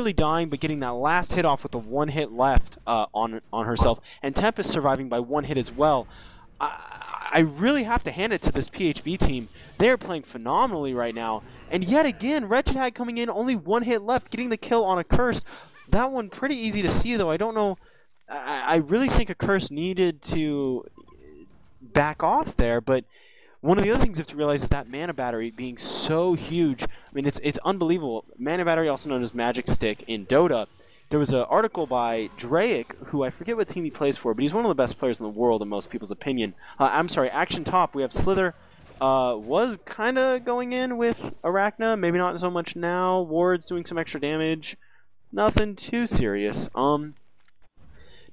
barely dying, but getting that last hit off with the 1 hit left on herself, and Tempest surviving by 1 hit as well. I really have to hand it to this PhB team. They're playing phenomenally right now. And yet again, Wretched Hag coming in, only 1 hit left, getting the kill on a Curse. That one pretty easy to see, though. I don't know. I really think a Curse needed to back off there, but one of the other things you have to realize is that mana battery being so huge. I mean, it's unbelievable. Mana battery, also known as Magic Stick in Dota. There was an article by Drake, who I forget what team he plays for, but he's one of the best players in the world in most people's opinion. I'm sorry, Action Top. We have Slither. Was kind of going in with Arachna. Maybe not so much now. Ward's doing some extra damage. Nothing too serious.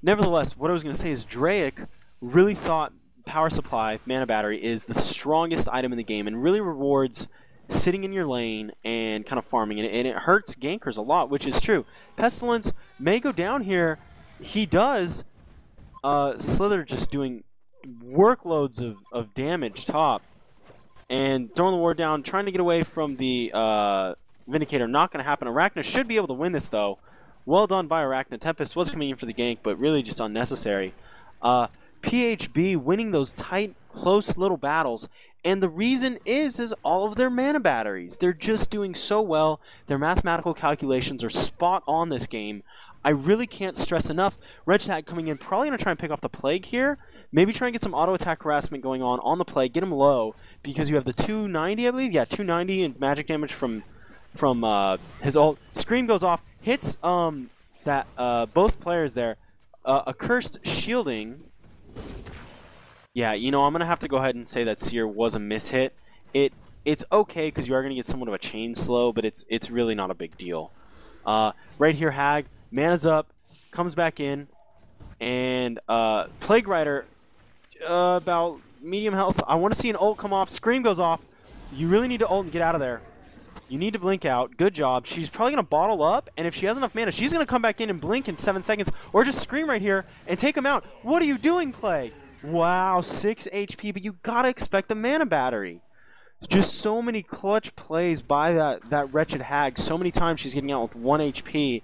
Nevertheless, what I was going to say is Drake really thought Power Supply, Mana Battery, is the strongest item in the game and really rewards sitting in your lane and kind of farming. And it hurts gankers a lot, which is true. Pestilence may go down here. He does. Slither just doing workloads of damage top. And throwing the ward down, trying to get away from the Vindicator. Not going to happen. Arachna should be able to win this, though. Well done by Arachna. Tempest was coming in for the gank, but really just unnecessary. PhB winning those tight, close little battles. And the reason is all of their mana batteries. They're just doing so well. Their mathematical calculations are spot on this game. I really can't stress enough. Wretched Hag coming in, probably going to try and pick off the Plague here. Maybe try and get some auto-attack harassment going on the Plague. Get him low, because you have the 290, I believe? Yeah, 290 and magic damage from his ult. Scream goes off, hits both players there. Accursed shielding. Yeah, you know, I'm going to have to go ahead and say that Seer was a mishit. It's okay, because you are going to get somewhat of a chain slow, but it's really not a big deal. Right here, Hag. Mana's up, comes back in, and Plague Rider, about medium health. I want to see an ult come off. Scream goes off. You really need to ult and get out of there. You need to blink out. Good job. She's probably going to bottle up, and if she has enough mana, she's going to come back in and blink in 7 seconds, or just Scream right here and take him out. What are you doing, Plague? Wow, 6 HP, but you got to expect the mana battery. Just so many clutch plays by that Wretched Hag. So many times she's getting out with 1 HP.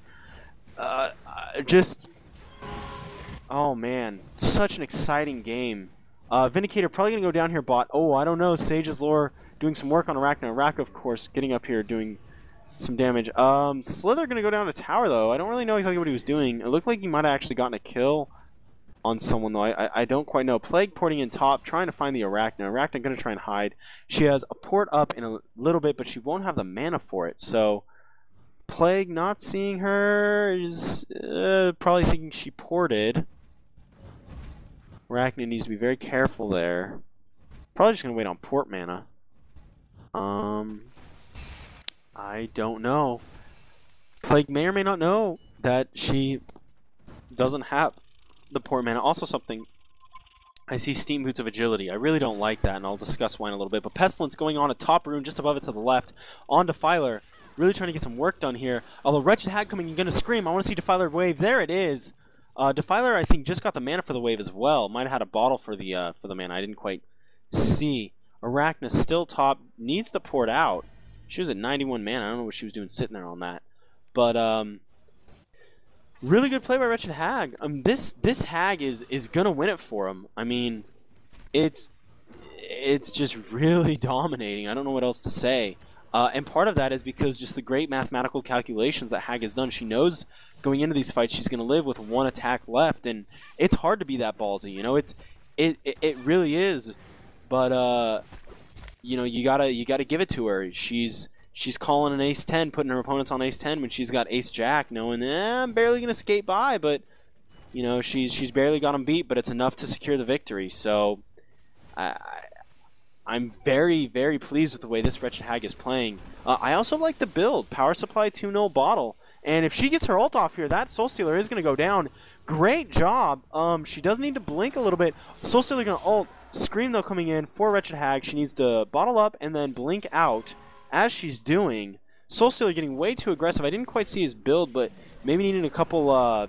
Oh man, such an exciting game. Vindicator probably going to go down here bot. Oh, I don't know. Sage's Lore doing some work on Arachna. Arachna, of course, getting up here doing some damage. Slither going to go down to tower, though. I don't really know exactly what he was doing. It looked like he might have actually gotten a kill on someone, though. I don't quite know. Plague porting in top, trying to find the Arachna. Arachna going to try and hide. She has a port up in a little bit, but she won't have the mana for it, so Plague not seeing her is probably thinking she ported. Arachna needs to be very careful there. Probably just going to wait on port mana. I don't know. Plague may or may not know that she doesn't have the port mana. Also something, I see Steam Boots of Agility. I really don't like that, and I'll discuss why in a little bit. But Pestilence going on a top rune just above it to the left. On Defiler. Really trying to get some work done here. Although Wretched Hag coming and going to Scream. I want to see Defiler wave. There it is. Defiler, I think, just got the mana for the wave as well. Might have had a bottle for the mana. I didn't quite see. Arachna still top. Needs to port out. She was at 91 mana. I don't know what she was doing sitting there on that. But really good play by Wretched Hag. This Hag is going to win it for him. I mean, it's just really dominating. I don't know what else to say. And part of that is because just the great mathematical calculations that Hag has done. She knows going into these fights she's going to live with 1 attack left, and it's hard to be that ballsy. You know, it really is. But you know, you gotta give it to her. She's calling an ace 10, putting her opponents on ace 10 when she's got ace jack, knowing I'm barely going to skate by, but you know, she's barely got him beat, but it's enough to secure the victory. So I'm very, very pleased with the way this Wretched Hag is playing. I also like the build. Power Supply 2-0 bottle. And if she gets her ult off here, that Soul Stealer is going to go down. Great job. She does need to blink a little bit. Soul Stealer going to ult. Scream, though, coming in for Wretched Hag. She needs to bottle up and then blink out as she's doing. Soul Stealer getting way too aggressive. I didn't quite see his build, but maybe needing a couple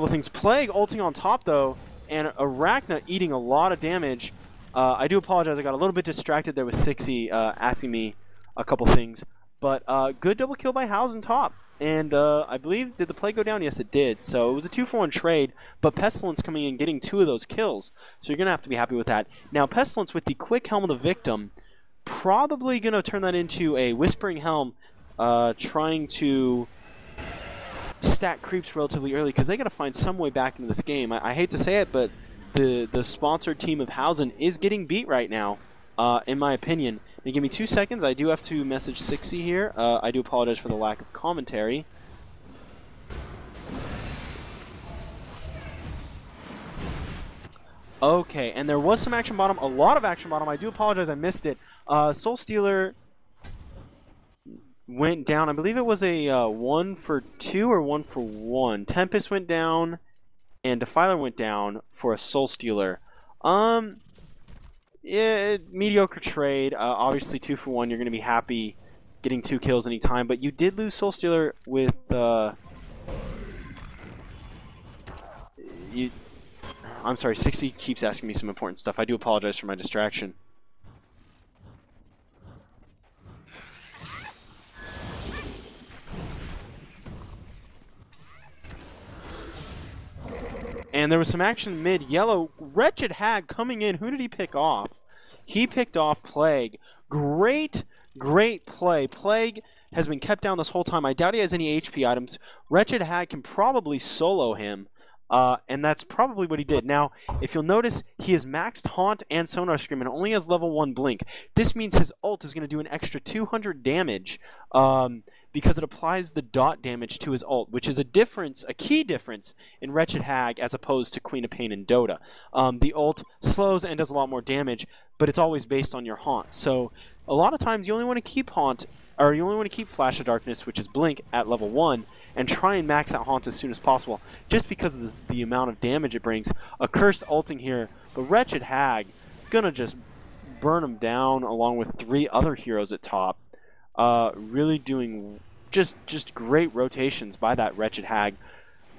things. Plague ulting on top, though, and Arachna eating a lot of damage. I do apologize. I got a little bit distracted there with Sixy asking me a couple things. But good double kill by HAUs on top. and I believe, did the play go down? Yes, it did. So it was a 2-for-1 trade, but Pestilence coming in getting 2 of those kills. So you're going to have to be happy with that. Now, Pestilence with the quick Helm of the Victim, probably going to turn that into a Whispering Helm, trying to stack creeps relatively early, because they got to find some way back into this game. I hate to say it, but the sponsored team of HAUN is getting beat right now, in my opinion. Now, give me 2 seconds. I do have to message 60 here. I do apologize for the lack of commentary. Okay, and there was some action bottom, a lot of action bottom. I do apologize, I missed it. Soul Stealer went down. I believe it was a 1 for 2 or 1 for 1. Tempest went down, and Defiler went down for a Soul Stealer. Yeah, mediocre trade. Obviously, 2 for 1. You're going to be happy getting 2 kills anytime, but you did lose Soul Stealer with I'm sorry, 60 keeps asking me some important stuff. I do apologize for my distraction. And there was some action mid. Yellow, Wretched Hag coming in. Who did he pick off? He picked off Plague. Great play. Plague has been kept down this whole time. I doubt he has any HP items. Wretched Hag can probably solo him. And that's probably what he did. Now, if you'll notice, he has maxed Haunt and Sonar Scream and only has level 1 Blink. This means his ult is going to do an extra 200 damage because it applies the dot damage to his ult, which is a key difference in Wretched Hag as opposed to Queen of Pain and Dota. The ult slows and does a lot more damage, but it's always based on your Haunt. So a lot of times you only want to keep Haunt, or you only want to keep Flash of Darkness, which is Blink, at level 1, and try and max out Haunt as soon as possible, just because of the amount of damage it brings. A Cursed ulting here, but Wretched Hag gonna just burn him down along with 3 other heroes at top. Really doing just great rotations by that Wretched Hag.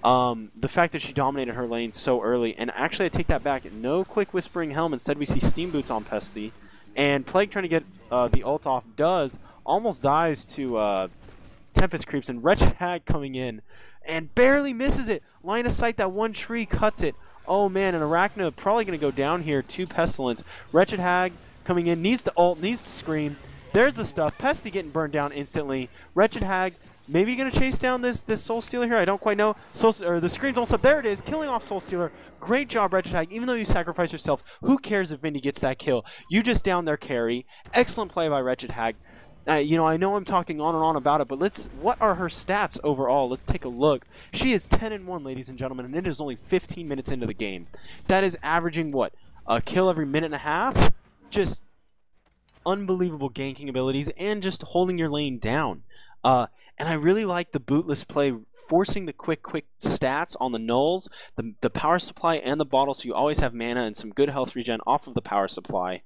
The fact that she dominated her lane so early, and actually I take that back, no quick Whispering Helm, instead we see Steam Boots on Pesty, and Plague trying to get the ult off almost dies to Tempest creeps, and Wretched Hag coming in and barely misses it. Line of sight, that one tree cuts it. Oh man, and Arachna probably going to go down here to Pestilence. Wretched Hag coming in, needs to ult, needs to scream. There's the stuff. Pesty getting burned down instantly. Wretched Hag maybe going to chase down this Soul Stealer here. I don't quite know. The screams don't stop. There it is, killing off Soul Stealer. Great job, Wretched Hag. Even though you sacrifice yourself, who cares if Vindy gets that kill? You just down their carry. Excellent play by Wretched Hag. You know, I know I'm talking on and on about it, but what are her stats overall? Let's take a look. She is 10-1, ladies and gentlemen, and it is only 15 minutes into the game. That is averaging, what, a kill every minute and a half? Just unbelievable ganking abilities and just holding your lane down. And I really like the bootless play, forcing the quick stats on the nulls, the power supply, and the bottle, so you always have mana and some good health regen off of the power supply.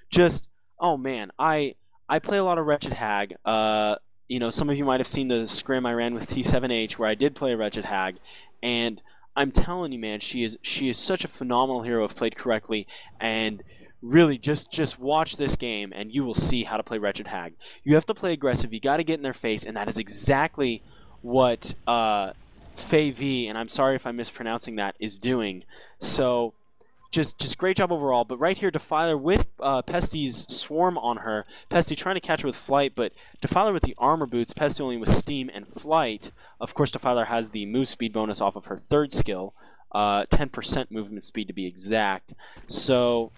Just, oh man, I play a lot of Wretched Hag. You know, some of you might have seen the scrim I ran with T7H where I did play Wretched Hag, and I'm telling you, man, she is such a phenomenal hero if played correctly. And really, just watch this game, and you will see how to play Wretched Hag. You have to play aggressive. You got to get in their face, and that is exactly what PhB, and I'm sorry if I'm mispronouncing that, is doing. So just great job overall. But right here, Defiler with Pesty's Swarm on her. Pesty trying to catch her with Flight, but Defiler with the Armor Boots, Pesty only with Steam and Flight. Of course, Defiler has the move speed bonus off of her 3rd skill, 10% movement speed to be exact. So,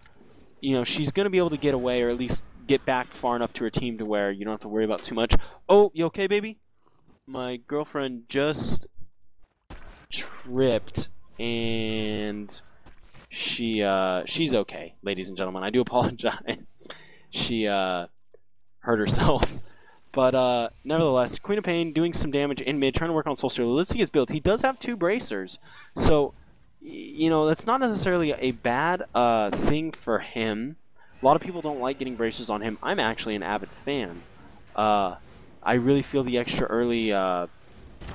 you know, she's going to be able to get away, or at least get back far enough to her team to where you don't have to worry about too much. Oh, you okay, baby? My girlfriend just tripped, and she's okay, ladies and gentlemen. I do apologize. She hurt herself. But nevertheless, Queen of Pain doing some damage in mid, trying to work on Soul Stealer. Let's see his build. He does have 2 bracers, so you know, that's not necessarily a bad thing for him. A lot of people don't like getting bracers on him. I'm actually an avid fan. I really feel the extra early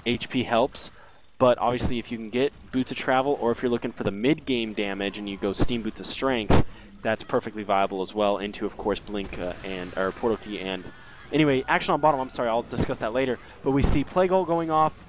HP helps, but obviously if you can get Boots of Travel, or if you're looking for the mid-game damage and you go Steam Boots of Strength, that's perfectly viable as well, into, of course, Blink or Portal Key and Anyway, action on bottom, I'm sorry, I'll discuss that later. But we see play goal going off.